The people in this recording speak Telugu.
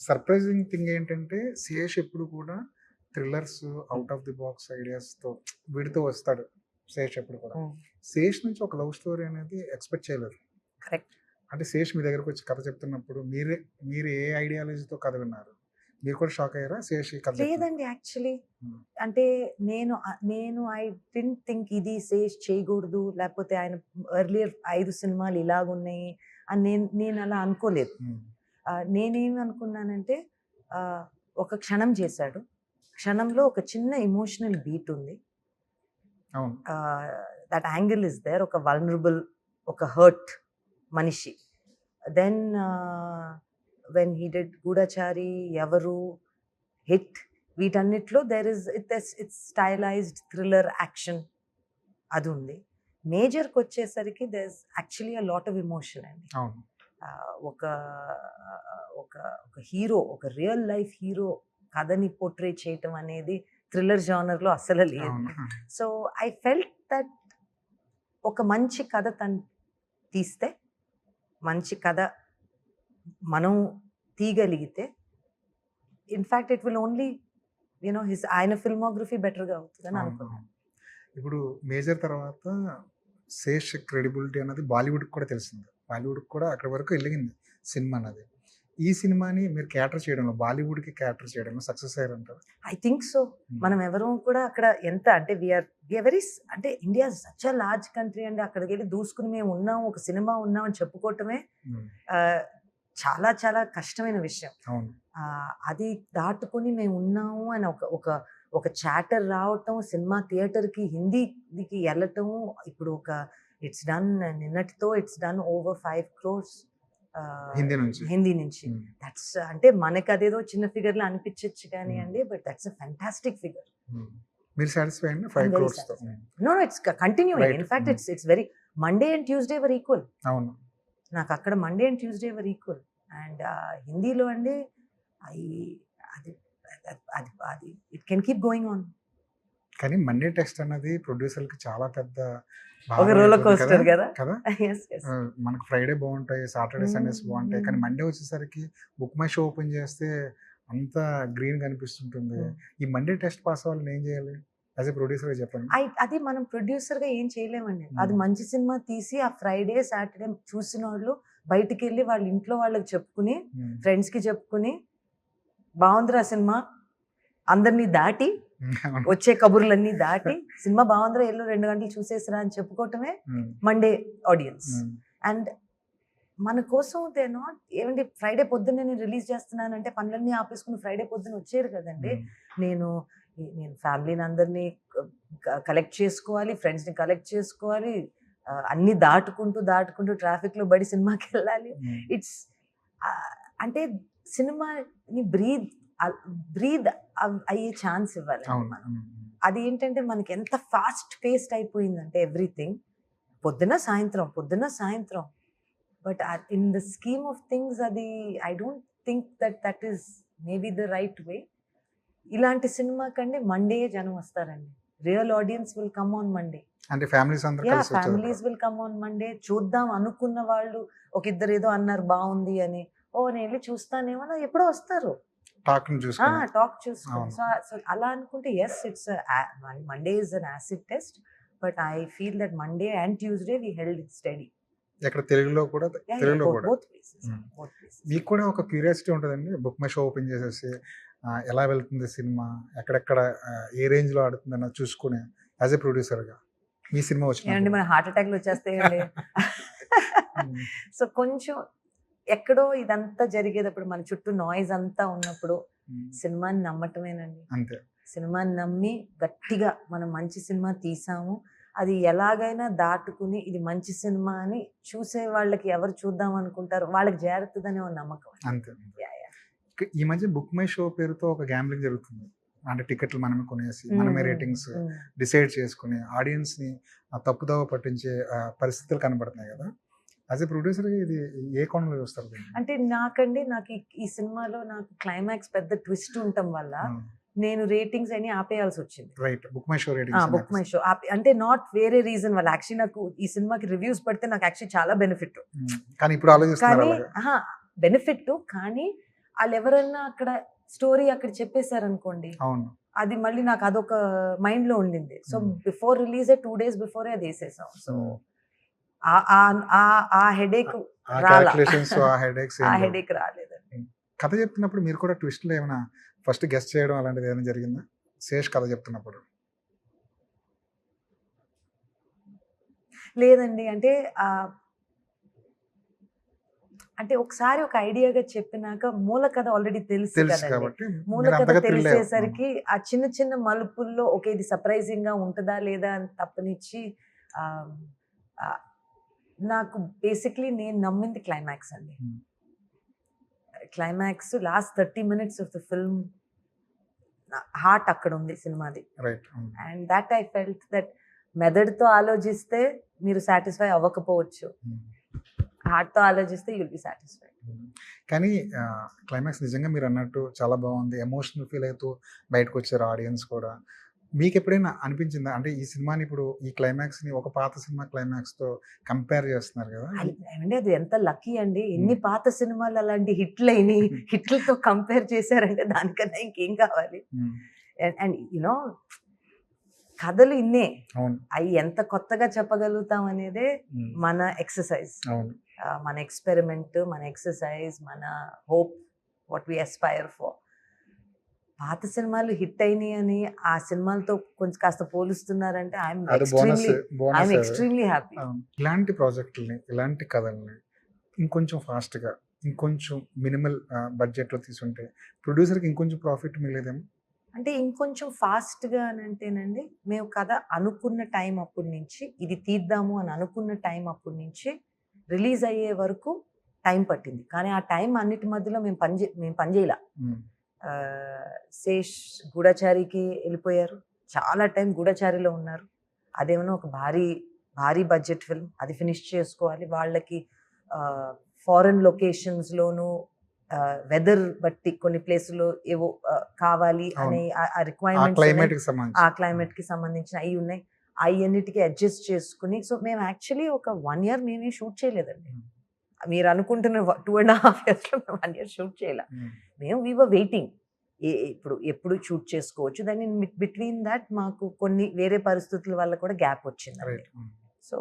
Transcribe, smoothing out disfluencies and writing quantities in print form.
సర్ప్రైజింగ్ థింగ్ ఏంటంటే, శేష్ ఎప్పుడు కూడా thrillers, out of the box ఐడియాస్‌తో వీడితో వస్తాడు. శేష్ ఎప్పుడు కూడా. శేష్ నుంచి ఒక లవ్ స్టోరీ అనేది ఎక్స్‌పెక్ట్ చేయలేదు. కరెక్ట్. అంటే శేష్ మీ దగ్గరకొచ్చి కథ చెప్తున్నప్పుడు మీరు ఏ ఐడియాలజీతో కథ విన్నారు? మీరు కూడా షాక్ అయ్యారా? శేష్ ఈ కథ చెప్తున్నప్పుడు? లేదండి యాక్చువల్లీ. హ్మ్. అంటే నేను ఐ డిడ్ంట్ థింక్ ఇది శేష్ చేయకూడదు. లేకపోతే ఆయన ఎర్లియర్ 5 సినిమాలు ఇలాగున్నాయి అని నేను అలా అనుకోలేదు. హ్మ్. నేనేమి అనుకున్నానంటే ఒక క్షణం చేశాడు. క్షణంలో ఒక చిన్న ఎమోషనల్ బీట్ ఉంది. అవును. That angle is there. ఒక వల్నరబుల్, ఒక హర్ట్ మనిషి. Then when he did Goodachari, ఎవరు, హిట్, వీటన్నిటిలో ఇట్స్ స్టైలైజ్డ్ థ్రిల్లర్ యాక్షన్ అది ఉంది. మేజర్కి వచ్చేసరికి there is actually a lot of emotion అండి. అవును. ఒక ఒక ఒక హీరో, ఒక రియల్ లైఫ్ హీరో కథని పోర్ట్రే చేయటం అనేది థ్రిల్లర్ జానర్లో అసలు లేదు. అవును. సో ఐ ఫెల్ట్ దట్ ఒక మంచి కథ తను తీస్తే, మంచి కథ మనం తీయగలిగితే, ఇన్ఫ్యాక్ట్ ఇట్ విల్ ఓన్లీ ఆయన ఫిల్మోగ్రఫీ బెటర్గా అవుతుందని అవును. అనుకున్నాను. ఇప్పుడు మేజర్ తర్వాత శేష్ క్రెడిబిలిటీ అన్నది బాలీవుడ్‌కి కూడా తెలిసింది. బాలీవుడ్‌కి కూడా అక్కడి వరకు ఎలిగింది సినిమా అన్నది. ఈ సినిమాని మీరు క్యాటర్ చేయడంలో, బాలీవుడ్‌కి క్యాటర్ చేయడంలో సక్సెస్ అయ్యారంటారా? I think so. మనం ఎవరు కూడా అక్కడ ఎంత అంటే వీఆర్ వెరీ, అంటే India such a large country అండి. అక్కడికి వెళ్ళి దూసుకుని మేము ఉన్నాం, ఒక సినిమా ఉన్నాం అని చెప్పుకోవటమే హ్మ్. చాలా చాలా కష్టమైన విషయం. అవును. అది దాటుకుని మేము ఉన్నాము అని ఒక చాటర్ రావటం, సినిమా థియేటర్కి హిందీకి వెళ్ళటం. ఇప్పుడు ఇట్స్ డన్, నిన్నటితో it's done over 5 crores Hindi నుంచి. దట్స్ అంటే మనకి అదేదో చిన్న ఫిగర్లా అనిపించచ్చు కానివ్వండి, but that's a fantastic figure. మీరు సాటిస్ఫై అండి 5 crores తో? No it's continuing. Right. In fact it's very, Monday and Tuesday were equal. అవును. నాకు అక్కడ Monday and Tuesday were equal. And హిందీలో అండి అది అది it can keep going on. కానీ మండే టెస్ట్ అన్నది ప్రొడ్యూసర్‌లకి చాలా పెద్ద ఒక రోలర్ కోస్టర్ కదా. కదా. yes yes. మనకు ఫ్రైడే బాగుంటాయి, సాటర్డే సండేస్ బాగుంటాయి, కానీ మండే వచ్చేసరికి బుక్ మై షో ఓపెన్ చేస్తే అంతా గ్రీన్ కనిపిస్తుంటుంది. ఈ మండే టెస్ట్ పాస్ అవ్వాలని ఏం చేయాలి? యాజ్ ఎ ప్రొడ్యూసర్‌గా చెప్పండి. అది మనం ప్రొడ్యూసర్గా ఏం చేయలేమండి. అది మంచి సినిమా తీసి ఆ ఫ్రైడే సాటర్డే చూసిన వాళ్ళు బయటికి వెళ్ళి వాళ్ళ ఇంట్లో వాళ్ళకి చెప్పుకుని, ఫ్రెండ్స్కి చెప్పుకుని, బాగుందిరా సినిమా అందరినీ దాటి, వచ్చే కబుర్లన్నీ దాటి, సినిమా బాగుందిరా ఎల్లో 2 గంటలు చూసేసిరా అని చెప్పుకోవటమే మండే ఆడియన్స్. అండ్ మన కోసం దే నాట్ ఏమండి ఫ్రైడే పొద్దున్నే నేను రిలీజ్ చేస్తున్నానంటే పనులన్నీ ఆపేసుకుని ఫ్రైడే పొద్దున్న వచ్చారు కదండి. నేను ఫ్యామిలీని అందరినీ కలెక్ట్ చేసుకోవాలి, ఫ్రెండ్స్ని కలెక్ట్ చేసుకోవాలి, అన్నీ దాటుకుంటూ ట్రాఫిక్లో బడి సినిమాకి వెళ్ళాలి. ఇట్స్ అంటే సినిమాని బ్రీద్ అయ్యే ఛాన్స్ ఇవ్వాలి మనం. అది ఏంటంటే మనకి ఎంత ఫాస్ట్ పేస్డ్ అయిపోయిందంటే ఎవ్రీథింగ్ పొద్దున సాయంత్రం. But in the scheme of things అది I don't think that is maybe the right way. ఇలాంటి సినిమా కంటే మండే జనం వస్తారండి. Real audience will come on Monday. అంటే ఫ్యామిలీస్ అందరూ కలిసి వచ్చారు. Families will come on Monday. చూద్దాం అనుకున్న వాళ్ళు ఒక ఇద్దరు ఏదో అన్నారు బాగుంది అని, నేను వెళ్ళి చూస్తానేమో, ఎప్పుడో వస్తారు టాక్ చూసుకొని. సో అలా అనుకుంటే yes, it's Monday is an acid test, but I feel that Monday and Tuesday we held it steady. ఎక్కడ తెలుగులో కూడా both places. మీకు కూడా ఒక క్యూరియాసిటీ ఉంటుందండి, బుక్ మై షో ఓపెన్ చేసేసి ఎలా వెళ్తుంది సినిమా, ఎక్కడెక్కడ ఏ రేంజ్ లో ఆడుతుంది అన్నది చూసుకుని యాజ్ ఎ ప్రొడ్యూసర్గా మీ సినిమా వచ్చిందండి మన హార్ట్ అటాక్లు వచ్చేస్తాయండి. సో కొంచెం ఎక్కడో ఇదంతా జరిగేటప్పుడు, మన చుట్టూ నాయిస్ అంతా ఉన్నప్పుడు సినిమాని నమ్మటమేనండి. అంతే. సినిమాని నమ్మి గట్టిగా మనం మంచి సినిమా తీసాము, అది ఎలాగైనా దాటుకుని ఇది మంచి సినిమా అని చూసే వాళ్ళకి ఎవరు చూద్దాం అనుకుంటారు వాళ్ళకి జాగ్రత్తదనే ఒక నమ్మకం. అంతే. ఈ మధ్య బుక్ మై షో పేరుతో ఒక గ్యాంబ్లింగ్ జరుగుతుంది. అంటే టికెట్లు మనమే కొనేసి మనమే రేటింగ్స్ డిసైడ్ చేసుకుని ఆడియన్స్ని తప్పుదోవ పట్టించే పరిస్థితులు కనబడుతున్నాయి కదా. యాజ్ ఎ ప్రొడ్యూసర్ ఇది ఏ కోణంలో చూస్తారు? అంటే నాకు ఈ సినిమాలో నాకు క్లైమాక్స్ పెద్ద ట్విస్ట్ ఉండటం వల్ల నేను రేటింగ్స్ అని ఆపేయాల్సి వచ్చింది. Right. Book my show ratings, book my show అంటే నాట్ వేరే రీజన్ వల్ల. యాక్చువల్లీ నాకు ఈ సినిమాకి రివ్యూస్ పడితే నాకు యాక్చువల్లీ చాలా బెనిఫిట్. కానీ ఇప్పుడు ఆలోచిస్తున్నారు బెనిఫిట్, కానీ వాళ్ళు ఎవరన్నా అక్కడ స్టోరీ అక్కడ చెప్పేశారనుకోండి, అవును. అది మళ్ళీ నాకు అదొక మైండ్ లో ఉండింది. So before release 2 days before అది వేసేసాం. సో ఆ హెడేక్ ఆ రాలా. క్యాలిక్యులేషన్స్, ఆ హెడేక్స్ ఆ హెడేక్ రాలేదండి. కథ చెప్తున్నప్పుడు మీరు కూడా ట్విస్ట్లు ఏమైనా ఫస్ట్ గెస్ట్ చేయడం అలాంటిది ఏమైనా జరిగిందా శేష్ కథ చెప్తున్నప్పుడు? లేదండి. అంటే ఒకసారి ఒక ఐడియాగా చెప్పినాక మూల కథ ఆల్రెడీ తెలుసు తెలుసు కదండి. కాబట్టి మూల మీరు కథ అంతగా థ్రిల్ అయ్యారు. తెలిసేసరికి ఆ చిన్న చిన్న మలుపుల్లో ఓకే ఇది సర్ప్రైజింగ్ గా ఉంటుందా లేదా అని తప్పనిచ్చి ఆ, ఆ, నాకు బేసిక్లీ నేను నమ్మింది క్లైమాక్స్ అండి. Hmm. Climax last 30 minutes of the film heart అక్కడ ఉంది సినిమాది. Right. And that I felt that మెదడుతో ఆలోచిస్తే మీరు సాటిస్ఫై అవ్వకపోవచ్చు, హార్ట్తో ఆలోచిస్తే యుల్ బి సాటిస్ఫైడ్. కానీ క్లైమాక్స్ నిజంగా మీరు అన్నట్టు చాలా బాగుంది. ఎమోషనల్ ఫీల్ అవుతూ బయటకు వచ్చారు ఆడియన్స్ కూడా. మీకు ఎప్పుడైనా అనిపించిందా అంటే ఈ సినిమాని ఇప్పుడు ఈ క్లైమాక్స్ని ఒక పాత సినిమా క్లైమాక్స్తో కంపేర్ చేస్తున్నారు కదా? అంటే అది ఎంత లక్కీ అండి. ఎన్ని పాత సినిమాలు అలాంటి హిట్లు అయినాయి, హిట్లతో కంపేర్ చేశారంటే దానికన్నా ఇంకేం కావాలి. అండ్ యునో కథలు ఇన్నే, అవును. అవి ఎంత కొత్తగా చెప్పగలుగుతాం అనేదే మన ఎక్సర్సైజ్, అవును. మన ఎక్స్పెరిమెంట్, మన ఎక్సర్సైజ్, మన hope, what we aspire for. పాత సినిమాలు హిట్ అయినాయి అని ఆ సినిమాలతో కొంచెం కాస్త పోలుస్తున్నారంటే ఐఎమ్ ఎక్స్ట్రీమ్లీ హ్యాపీ. ఇలాంటి ప్రాజెక్టుల్ని, ఇలాంటి కథల్ని ఇంకొంచెం ఫాస్ట్గా, ఇంకొంచెం మినిమల్ బడ్జెట్లో తీసుంటే ప్రొడ్యూసర్కి ఇంకొంచెం ప్రాఫిట్ మిగిలేదేమో. అంటే ఇంకొంచెం ఫాస్ట్గా అని అంటేనండి, మేము కథ అనుకున్న టైం అప్పటి నుంచి ఇది తీద్దాము అని అనుకున్న టైం అప్పటి నుంచి రిలీజ్ అయ్యే వరకు టైం పట్టింది. కానీ ఆ టైం అన్నిటి మధ్యలో మేము పని చేయలే. శేష్ గూఢచారికి వెళ్ళిపోయారు, చాలా టైం గూఢచారిలో ఉన్నారు. అదేమన్నా ఒక భారీ బడ్జెట్ ఫిల్మ్, అది ఫినిష్ చేసుకోవాలి. వాళ్ళకి ఫారెన్ లొకేషన్స్లోనూ వెదర్ బట్టి కొన్ని ప్లేసుల్లో ఏవో కావాలి అనే ఆ రిక్వైర్మెంట్స్, ఆ క్లైమేట్కి సంబంధించిన అవి ఉన్నాయి. అవన్నిటికీ అడ్జస్ట్ చేసుకుని, సో మేము యాక్చువల్లీ ఒక 1 year మేమే షూట్ చేయలేదండి. మీరు అనుకుంటున్న 2.5 yearsలో 1 year షూట్ చేయలే. మేము వీ వర్ వెయిటింగ్ ఎప్పుడు షూట్ చేసుకోవచ్చు. దాన్ని బిట్వీన్ దాట్ మాకు కొన్ని వేరే పరిస్థితుల వల్ల కూడా గ్యాప్ వచ్చింది. సో